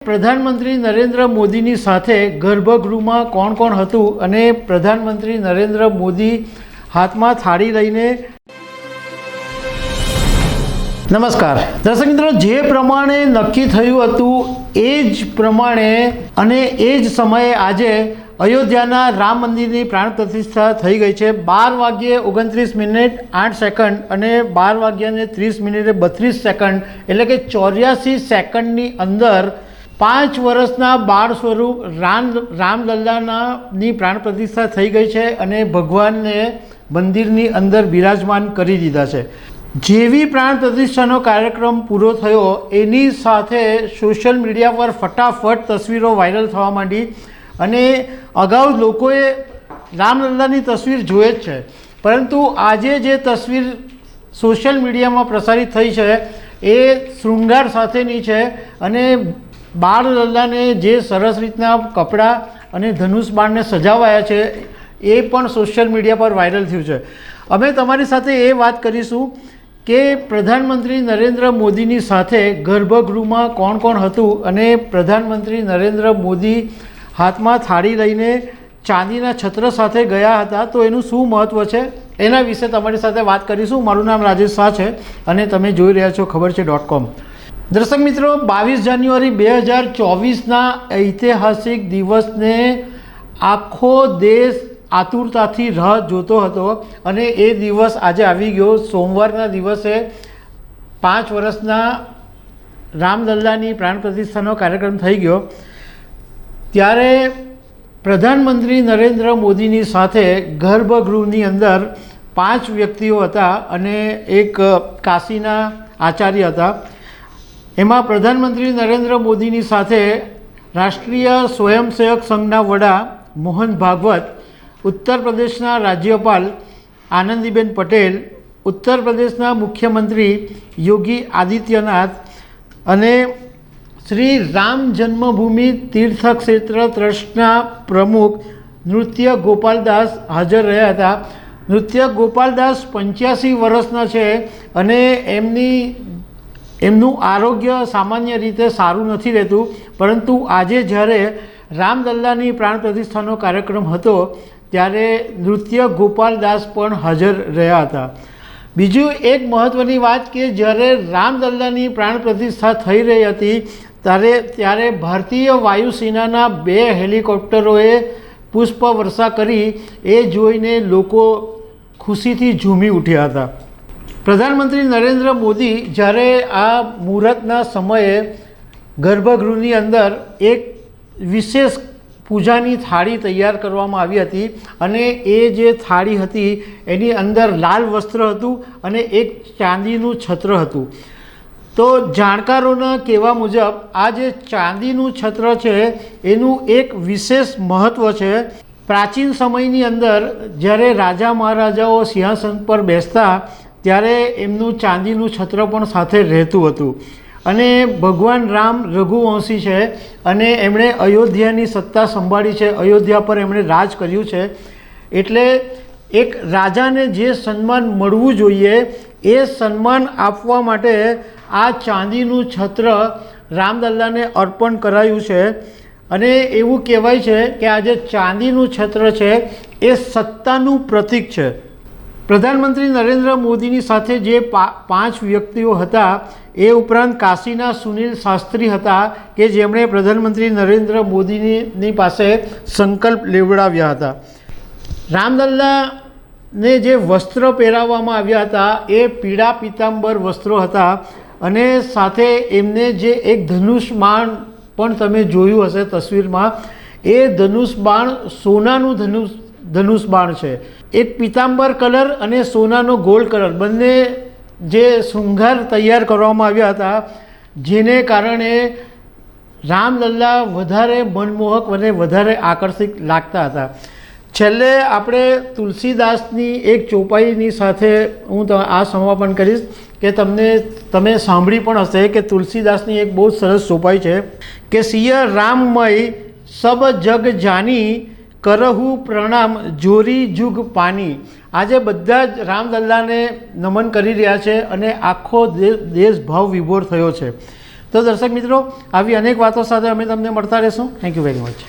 પ્રધાનમંત્રી નરેન્દ્ર મોદીની સાથે ગર્ભગૃહમાં કોણ કોણ હતું અને પ્રધાનમંત્રી નરેન્દ્ર મોદી હાથમાં થાળી લઈને નમસ્કાર દર્શક મિત્રો, જે પ્રમાણે નક્કી થયું હતું એ જ પ્રમાણે અને એ જ સમયે આજે અયોધ્યાના રામ મંદિરની પ્રાણ પ્રતિષ્ઠા થઈ ગઈ છે। 12:29:08 અને 12:30:32 એટલે કે 84 સેકન્ડની અંદર 5 વર્ષના બાળ સ્વરૂપ રામલલ્લાની પ્રાણ પ્રતિષ્ઠા થઈ ગઈ છે અને ભગવાનને મંદિરની અંદર બિરાજમાન કરી દીધા છે। જેવી પ્રાણ પ્રતિષ્ઠાનો કાર્યક્રમ પૂરો થયો એની સાથે સોશિયલ મીડિયા પર ફટાફટ તસવીરો વાયરલ થવા માંડી અને અગાઉ લોકોએ રામલલ્લાની તસવીર જોઈ જ છે, પરંતુ આજે જે તસવીર સોશિયલ મીડિયામાં પ્રસારિત થઈ છે એ શૃંગાર સાથેની છે અને બાળલલ્લાને જે સરસ રીતના કપડાં અને ધનુષ બાણને સજાવાયા છે એ પણ સોશિયલ મીડિયા પર વાયરલ થયું છે। અમે તમારી સાથે એ વાત કરીશું કે પ્રધાનમંત્રી નરેન્દ્ર મોદીની સાથે ગર્ભગૃહમાં કોણ કોણ હતું અને પ્રધાનમંત્રી નરેન્દ્ર મોદી હાથમાં થાળી લઈને ચાંદીના છત્ર સાથે ગયા હતા, તો એનું શું મહત્ત્વ છે એના વિશે તમારી સાથે વાત કરીશું। મારું નામ રાજેશ શાહ છે અને તમે જોઈ રહ્યા છો ખબર છે.com। દર્શક મિત્રો, 22 જાન્યુઆરી 2024ના ઐતિહાસિક દિવસને આખો દેશ આતુરતાથી રાહ જોતો હતો અને એ દિવસ આજે આવી ગયો। સોમવારના દિવસે 5 વર્ષના રામલલ્લાની પ્રાણ પ્રતિષ્ઠાનો કાર્યક્રમ થઈ ગયો। ત્યારે પ્રધાનમંત્રી નરેન્દ્ર મોદીની સાથે ગર્ભગૃહની અંદર 5 વ્યક્તિઓ હતા અને એક કાશીના આચાર્ય હતા। એમાં પ્રધાનમંત્રી નરેન્દ્ર મોદીની સાથે રાષ્ટ્રીય સ્વયંસેવક સંઘના વડા મોહન ભાગવત, ઉત્તર પ્રદેશના રાજ્યપાલ આનંદીબેન પટેલ, ઉત્તર પ્રદેશના મુખ્યમંત્રી યોગી આદિત્યનાથ અને શ્રી રામ જન્મભૂમિ તીર્થક્ષેત્ર ટ્રસ્ટના પ્રમુખ નૃત્ય ગોપાલદાસ હાજર રહ્યા હતા। નૃત્ય ગોપાલદાસ 85 વર્ષના છે અને એમનું આરોગ્ય સામાન્ય રીતે સારું નથી રહેતું, પરંતુ આજે જ્યારે રામલલ્લાની પ્રાણ પ્રતિષ્ઠાનો કાર્યક્રમ હતો ત્યારે નૃત્ય ગોપાલદાસ પણ હાજર રહ્યા હતા। બીજું એક મહત્ત્વની વાત કે જ્યારે રામલલ્લાની પ્રાણ પ્રતિષ્ઠા થઈ રહી હતી ત્યારે ભારતીય વાયુસેનાના 2 હેલિકોપ્ટરોએ પુષ્પ વર્ષા કરી એ જોઈને લોકો ખુશીથી ઝૂમી ઉઠ્યા હતા। પ્રધાનમંત્રી નરેન્દ્ર મોદી જ્યારે આ મુહૂર્તના સમયે ગર્ભગૃહની અંદર એક વિશેષ પૂજાની થાળી તૈયાર કરવામાં આવી હતી અને એ જે થાળી હતી એની અંદર લાલ વસ્ત્ર હતું અને એક ચાંદીનું છત્ર હતું। તો જાણકારોના કહેવા મુજબ આ જે ચાંદીનું છત્ર છે એનું એક વિશેષ મહત્ત્વ છે। પ્રાચીન સમયની અંદર જ્યારે રાજા મહારાજાઓ સિંહાસન પર બેસતા ત્યારે એમનું ચાંદીનું છત્ર પણ સાથે રહેતું હતું અને ભગવાન રામ રઘુવંશી છે અને એમણે અયોધ્યાની સત્તા સંભાળી છે, અયોધ્યા પર એમણે રાજ કર્યું છે, એટલે એક રાજાને જે સન્માન મળવું જોઈએ એ સન્માન આપવા માટે આ ચાંદીનું છત્ર રામલલ્લાને અર્પણ કરાયું છે અને એવું કહેવાય છે કે આ જે ચાંદીનું છત્ર છે એ સત્તાનું પ્રતીક છે। પ્રધાનમંત્રી નરેન્દ્ર મોદીની સાથે જે 5 વ્યક્તિઓ હતા એ ઉપરાંત કાશીના સુનિલ શાસ્ત્રી હતા કે જેમણે પ્રધાનમંત્રી નરેન્દ્ર મોદીની પાસે સંકલ્પ લેવડાવ્યા હતા। રામલલ્લાને જે વસ્ત્ર પહેરાવવામાં આવ્યા હતા એ પીળા પીતાંબર વસ્ત્રો હતા અને સાથે એમને જે એક ધનુષ બાણ પણ તમે જોયું હશે તસવીરમાં, એ ધનુષ બાણ સોનાનું ધનુષ બાણ છે। એક પીતાંબર કલર અને સોનાનો ગોલ્ડ કલર બંને જે શૃંગાર તૈયાર કરવામાં આવ્યા હતા જેને કારણે રામલલ્લા વધારે મનમોહક અને વધારે આકર્ષિત લાગતા હતા। છેલ્લે આપણે તુલસીદાસની એક ચોપાઈની સાથે હું આ સમાપન કરીશ કે તમે સાંભળી પણ હશે કે તુલસીદાસની એક બહુ સરસ ચોપાઈ છે કે સિય રામમય સબ જગ જાની કરહુ પ્રણામ જોરી જુગ પાની। આજે બધા જ રામલલ્લાને નમન કરી રહ્યા છે અને આખો દેશ ભાવ વિભોર થયો છે। તો દર્શક મિત્રો, આવી અનેક વાતો સાથે અમે તમને મળતા રહીશું. Thank you very much.